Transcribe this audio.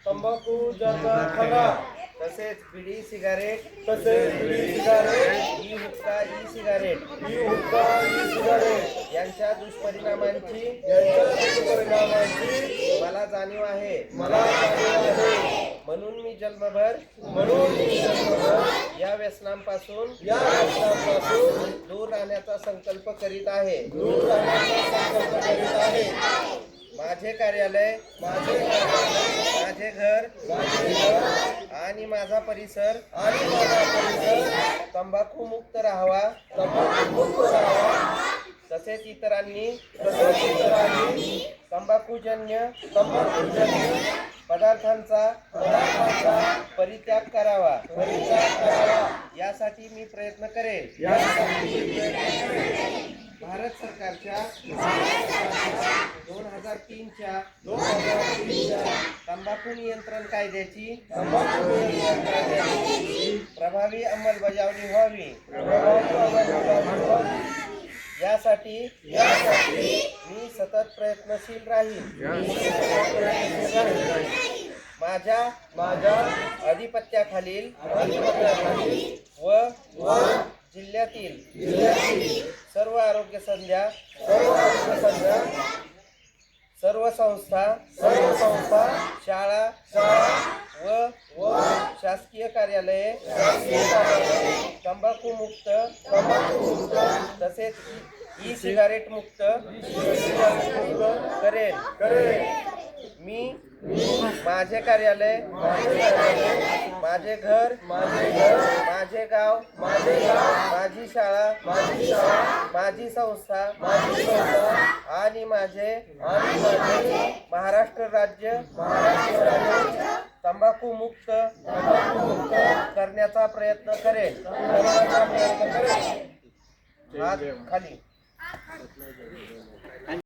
तंबाखू ज्याचा खरा तसेच बिडी सिगारेट तसेच बीडी सिगारेट ई हुक्का ई सिगारेट ई हुक्का ई सिगारेट यांच्या दुष्परिणामांची यांच्या दुष्परिणामांची मला जाणीव आहे. मला जाणीव आहे. म्हणून मी जन्मभर या व्यसनांपासून दूर राहण्याचा संकल्प करीत आहे. दूर राहण्याचा संकल्प करीत आहे. माझे कार्यालय माझे घर आणि माझा परिसर तंबाखू मुक्त राहावा. तसेच इतरांनी तंबाखूजन्य पदार्थांचा परित्याग करावा. यासाठी मी प्रयत्न करेन. भारत सरकारच्या 2003च्या तंबाखू नियंत्रण कायद्याची प्रभावी अंमलबजावणी व्हावी. यासाठी मी सतत प्रयत्नशील राहील. माझ्या अधिपत्याखालील व जिल्ह्यातील सर्व आरोग्य संस्था सर्व संस्था शाळा व शासकीय कार्यालये तंबाखू मुक्त तसेच ई सिगारेट मुक्त करेल. मी माझे कार्यालय माझे घर माझे गाव माझी शाळा माझी संस्था आणि माझे महाराष्ट्र राज्य तंबाखू मुक्त करण्याचा प्रयत्न करेन. हात खाली.